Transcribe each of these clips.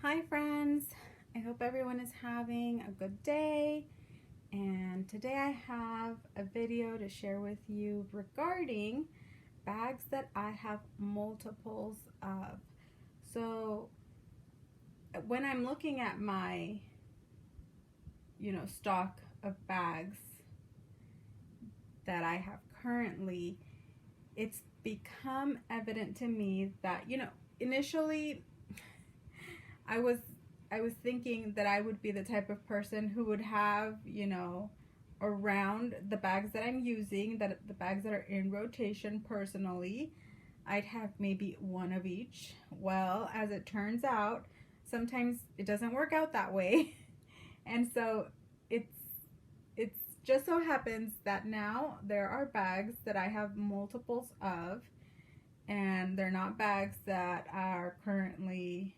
Hi friends, I hope everyone is having a good day, and today I have a video to share with you regarding bags that I have multiples of. So when I'm looking at my stock of bags that I have currently, it's become evident to me that initially I was thinking that I would be the type of person who would have, around the bags that I'm using, the bags that are in rotation personally, I'd have maybe one of each. Well, as it turns out, sometimes it doesn't work out that way. And so it's just so happens that now there are bags that I have multiples of, and they're not bags that are currently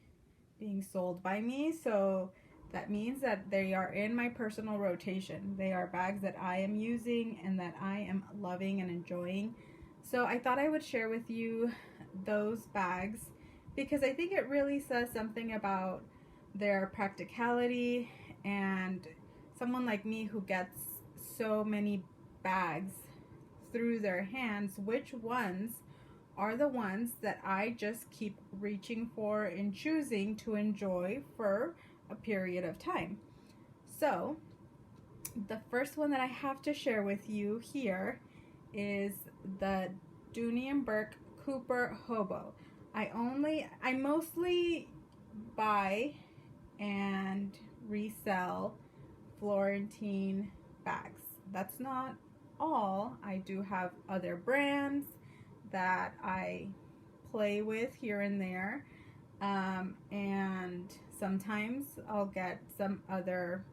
being sold by me, so that means that they are in my personal rotation. They are bags that I am using and that I am loving and enjoying. So I thought I would share with you those bags because I think it really says something about their practicality, and someone like me who gets so many bags through their hands, which ones are the ones that I just keep reaching for and choosing to enjoy for a period of time. So the first one that I have to share with you here is the Dooney and Bourke Cooper Hobo. I mostly buy and resell Florentine bags. That's not all. I do have other brands that I play with here and there, and sometimes I'll get some other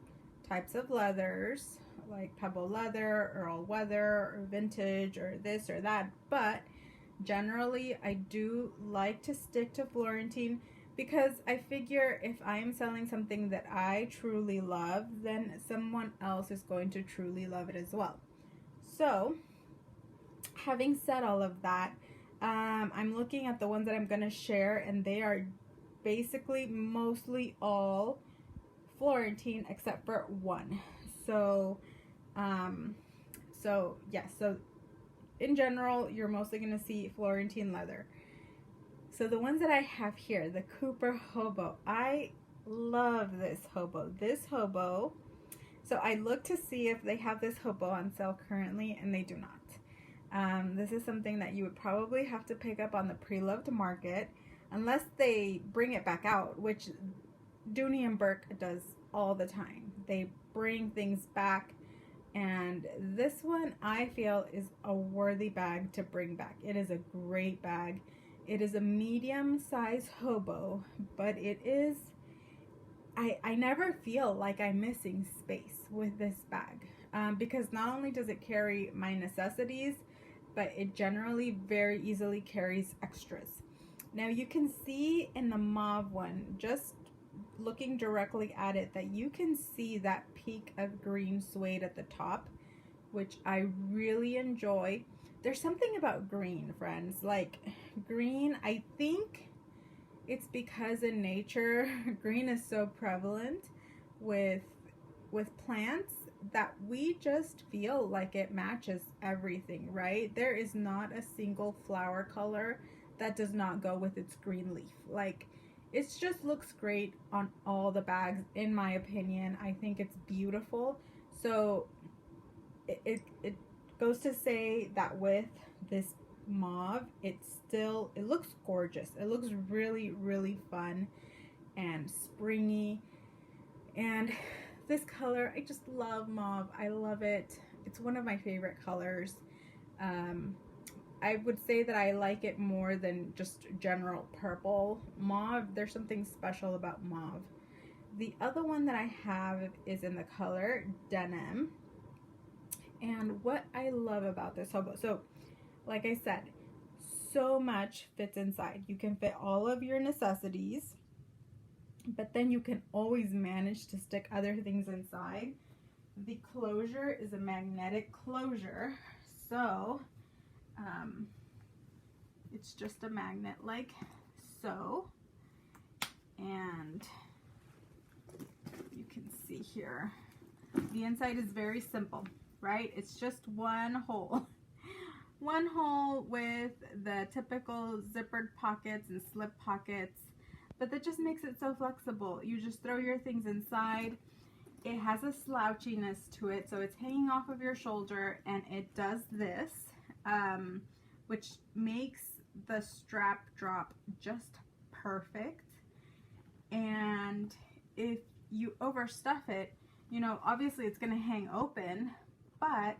types of leathers like pebble leather, Earl Weather, or vintage, or this or that, but generally I do like to stick to Florentine because I figure if I am selling something that I truly love, then someone else is going to truly love it as well. So having said all of that, I'm looking at the ones that I'm going to share, and they are basically mostly all Florentine except for one. So in general, you're mostly going to see Florentine leather. So the ones that I have here, the Cooper Hobo, I love this hobo. So I look to see if they have this hobo on sale currently, and they do not. This is something that you would probably have to pick up on the pre-loved market unless they bring it back out, which Dooney and Bourke does all the time. They bring things back, and this one I feel is a worthy bag to bring back. It is a great bag. It is a medium-sized hobo, but it is, I never feel like I'm missing space with this bag, because not only does it carry my necessities, but it generally very easily carries extras. Now you can see in the mauve one, just looking directly at it, that you can see that peak of green suede at the top, which I really enjoy. There's something about green, friends. Like green, I think it's because in nature, green is so prevalent with plants that we just feel like it matches everything, right? There is not a single flower color that does not go with its green leaf. Like, it just looks great on all the bags, in my opinion. I think it's beautiful. So it goes to say that with this mauve, it looks gorgeous. It looks really, really fun and springy. And this color, I just love mauve. I love it. It's one of my favorite colors. I would say that I like it more than just general purple. Mauve, there's something special about mauve. The other one that I have is in the color denim. And what I love about this hobo, so like I said, so much fits inside. You can fit all of your necessities, but then you can always manage to stick other things inside. The closure is a magnetic closure, so it's just a magnet like so, and see here. The inside is very simple, right? It's just one hole. One hole with the typical zippered pockets and slip pockets, but that just makes it so flexible. You just throw your things inside. It has a slouchiness to it, so it's hanging off of your shoulder, and it does this, which makes the strap drop just perfect. And if you overstuff it, you know, obviously it's going to hang open, but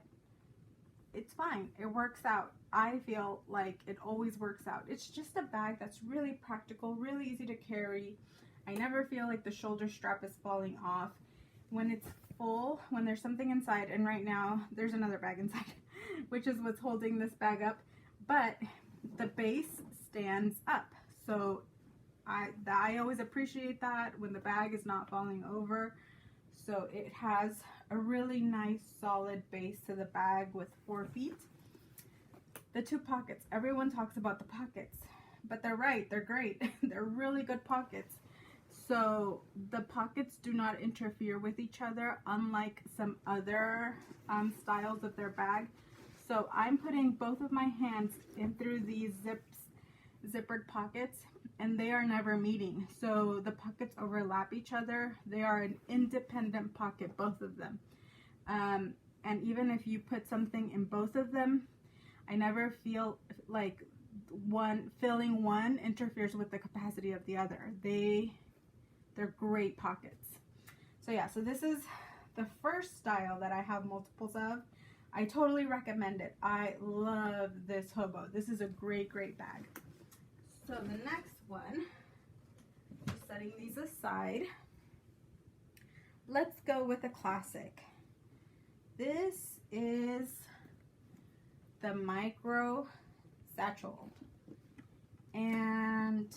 it's fine. It works out. I feel like it always works out. It's just a bag that's really practical, really easy to carry. I never feel like the shoulder strap is falling off. When it's full, when there's something inside, and right now there's another bag inside, which is what's holding this bag up, but the base stands up. So I always appreciate that when the bag is not falling over. So it has a really nice solid base to the bag with 4 feet. The 2 pockets, everyone talks about the pockets, but they're right, they're great. They're really good pockets. So the pockets do not interfere with each other, unlike some other styles of their bag. So I'm putting both of my hands in through these zippered pockets, and they are never meeting. So the pockets overlap each other. They are an independent pocket, both of them. And even if you put something in both of them, I never feel like filling one interferes with the capacity of the other. They're great pockets. So yeah, so this is the first style that I have multiples of. I totally recommend it. I love this hobo. This is a great, great bag. So the next one, just setting these aside, let's go with a classic. This is the micro satchel. And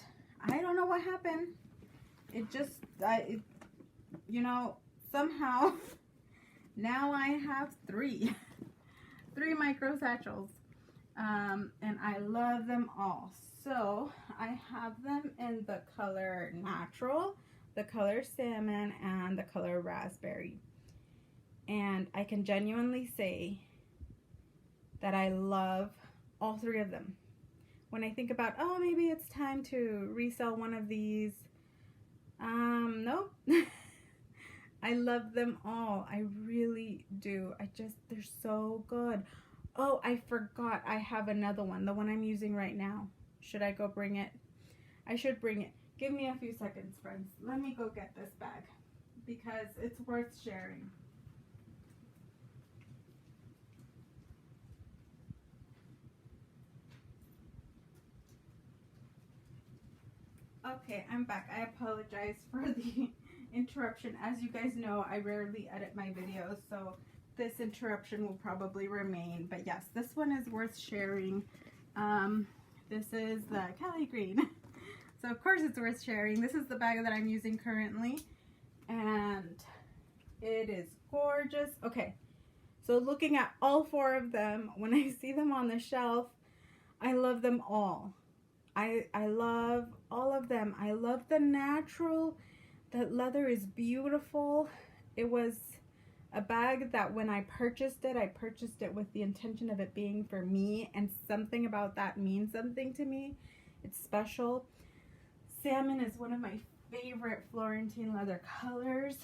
I don't know what happened. It just, you know, somehow now I have three micro satchels, and I love them all. So I have them in the color natural, the color salmon, and the color raspberry. And I can genuinely say that I love all 3 of them. When I think about, oh, maybe it's time to resell one of these, nope. I love them all. I really do. They're so good. Oh, I forgot. I have another one. The one I'm using right now. Should I go bring it? I should bring it. Give me a few seconds, friends. Let me go get this bag because it's worth sharing. Okay, I'm back. I apologize for the interruption. As you guys know, I rarely edit my videos, so this interruption will probably remain. But yes, this one is worth sharing. This is the Kelly Green. So of course it's worth sharing. This is the bag that I'm using currently, and it is gorgeous. Okay, so looking at all 4 of them, when I see them on the shelf, I love them all. I love all of them. I love the natural. The leather is beautiful. It was a bag that when I purchased it with the intention of it being for me, and something about that means something to me. It's special. Salmon is one of my favorite Florentine leather colors,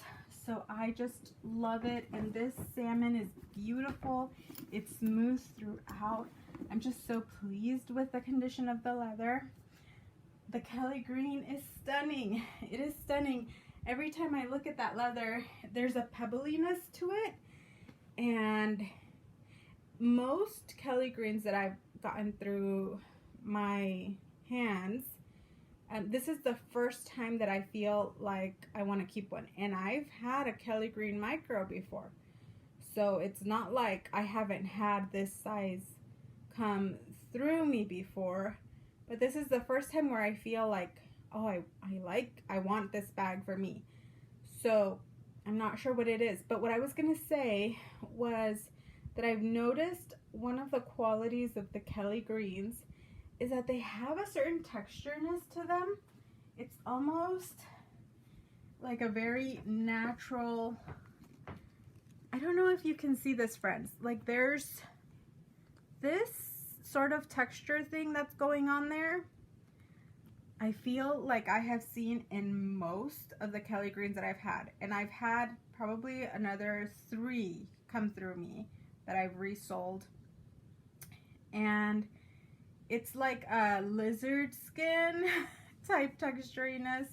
so I just love it. And this salmon is beautiful. It's smooth throughout. I'm just so pleased with the condition of the leather. The Kelly Green is stunning. It is stunning. Every time I look at that leather, there's a pebbliness to it. And most Kelly Greens that I've gotten through my hands, this is the first time that I feel like I want to keep one. And I've had a Kelly Green micro before. So it's not like I haven't had this size come through me before, but this is the first time where I feel like, oh, I want this bag for me. So I'm not sure what it is, but what I was gonna say was that I've noticed one of the qualities of the Kelly Greens is that they have a certain textureness to them. It's almost, like a very natural, I don't know if you can see this, friends, like there's this sort of texture thing that's going on there. I feel like I have seen in most of the Kelly greens that I've had, and I've had probably another 3 come through me that I've resold, and it's like a lizard skin type texturiness,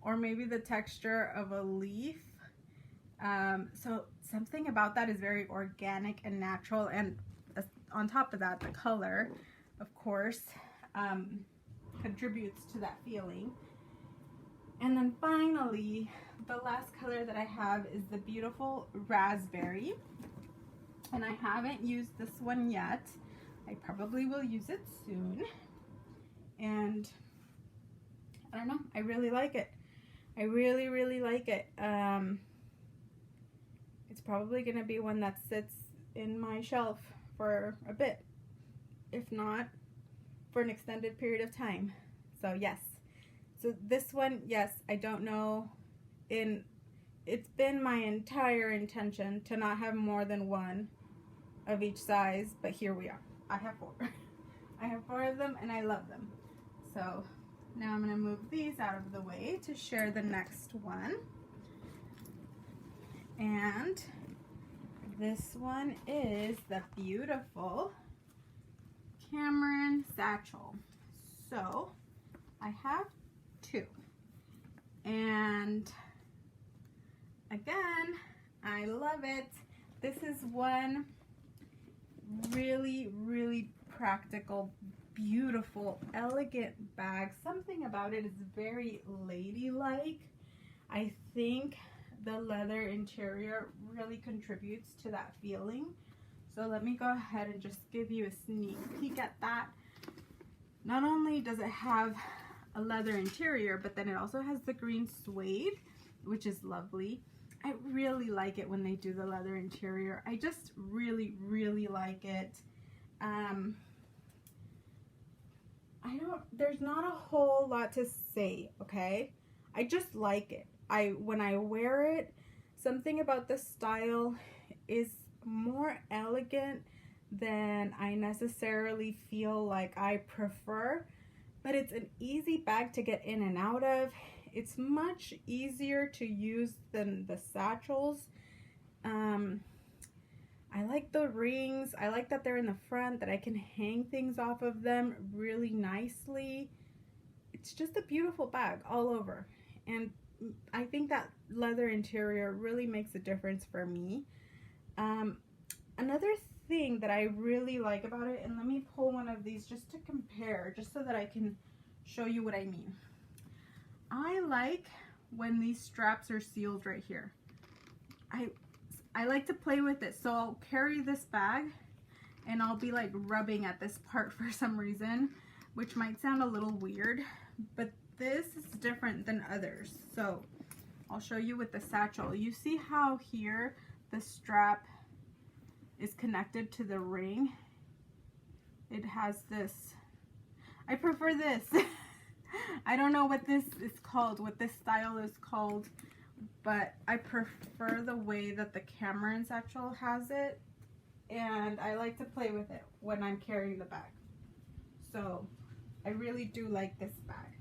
or maybe the texture of a leaf. So something about that is very organic and natural, and on top of that, the color, of course, contributes to that feeling. And then finally, the last color that I have is the beautiful raspberry, and I haven't used this one yet. I probably will use it soon, and I don't know, I really like it. I really like it. It's probably gonna be one that sits in my shelf for a bit, if not for an extended period of time. So yes, so this one, yes, I don't know, it's been my entire intention to not have more than 1 of each size, but here we are. I have 4. I have 4 of them, and I love them. So now I'm going to move these out of the way to share the next one. And this one is the beautiful Cameron Satchel. So I have 2. And again, I love it. This is one really practical, beautiful, elegant bag. Something about it is very ladylike. I think the leather interior really contributes to that feeling. So let me go ahead and just give you a sneak peek at that. Not only does it have a leather interior, but then it also has the green suede, which is lovely. I really like it when they do the leather interior. I just really like it. There's not a whole lot to say, okay? I just like it. When I wear it, something about the style is more elegant than I necessarily feel like I prefer, but it's an easy bag to get in and out of. It's much easier to use than the satchels. I like the rings. I like that they're in the front, that I can hang things off of them really nicely. It's just a beautiful bag all over. And I think that leather interior really makes a difference for me. Another thing that I really like about it, and let me pull one of these just to compare, just so that I can show you what I mean. I like when these straps are sealed right here. I like to play with it, so I'll carry this bag and I'll be like rubbing at this part for some reason, which might sound a little weird, but this is different than others. So I'll show you with the satchel. You see how here the strap is connected to the ring? It has this. I prefer this. I don't know what this is called, what this style is called, but I prefer the way that the Cameron Satchel has it, and I like to play with it when I'm carrying the bag. So I really do like this bag.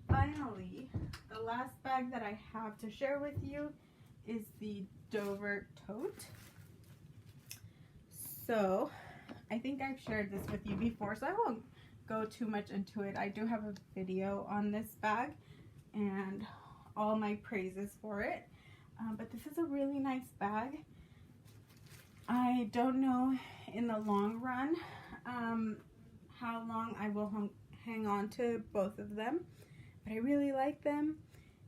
Finally, the last bag that I have to share with you is the Dover tote. So I think I've shared this with you before, so I won't go too much into it. I do have a video on this bag and all my praises for it, but this is a really nice bag. I don't know in the long run how long I will hang on to both of them, but I really like them.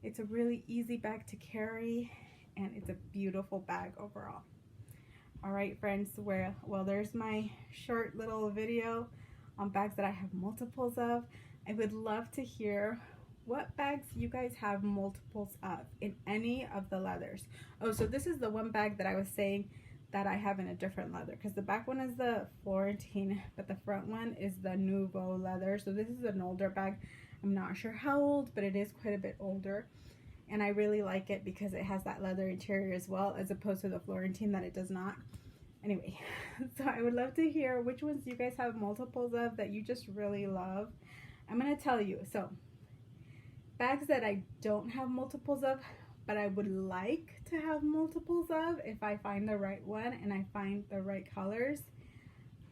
It's a really easy bag to carry, and it's a beautiful bag overall. All right, friends, well, there's my short little video on bags that I have multiples of. I would love to hear what bags you guys have multiples of in any of the leathers. Oh, so this is the one bag that I was saying that I have in a different leather, because the back one is the Florentine, but the front one is the Nuovo leather. So this is an older bag. I'm not sure how old, but it is quite a bit older. And I really like it because it has that leather interior as well, as opposed to the Florentine that it does not. Anyway, so I would love to hear which ones you guys have multiples of that you just really love. I'm going to tell you. So, bags that I don't have multiples of, but I would like to have multiples of if I find the right one and I find the right colors.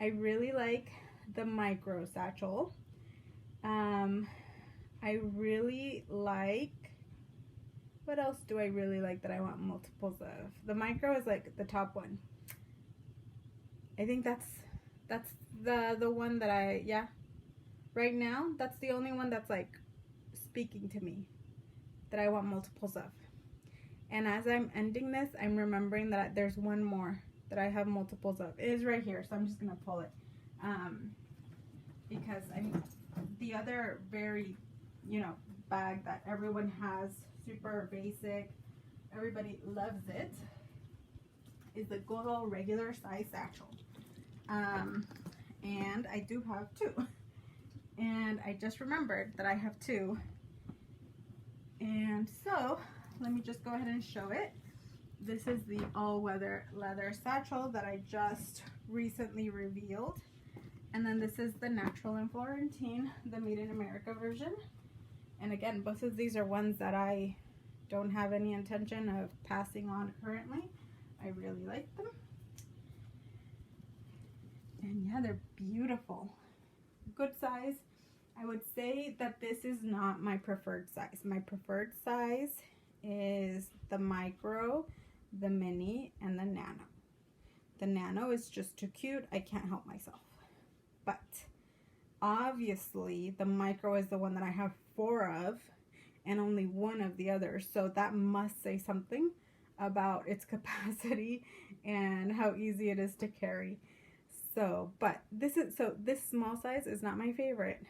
I really like the micro satchel. I really like, what else do I really like that I want multiples of? The micro is like the top one. I think that's the one that yeah, right now that's the only one that's like speaking to me that I want multiples of. And as I'm ending this, I'm remembering that there's one more that I have multiples of. It is right here, so I'm just gonna pull it because the other very, you know, bag that everyone has, super basic, everybody loves it, is the good old regular size satchel. And I do have two. And I just remembered that I have two. And so, let me just go ahead and show it. This is the all-weather leather satchel that I just recently revealed. And then this is the natural and Florentine, the Made in America version. And again, both of these are ones that I don't have any intention of passing on currently. I really like them. And yeah, they're beautiful. Good size. I would say that this is not my preferred size. My preferred size is the micro, the mini, and the nano. The nano is just too cute. I can't help myself. But obviously the micro is the one that I have 4 of and only 1 of the others. So that must say something about its capacity and how easy it is to carry. So, but this small size is not my favorite.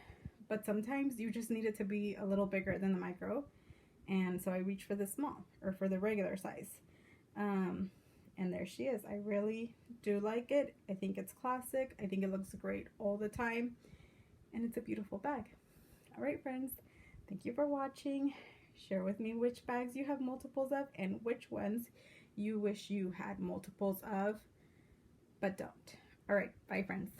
But sometimes you just need it to be a little bigger than the micro. And so I reach for the small, or for the regular size. And there she is. I really do like it. I think it's classic. I think it looks great all the time. And it's a beautiful bag. All right, friends. Thank you for watching. Share with me which bags you have multiples of and which ones you wish you had multiples of, but don't. All right. Bye, friends.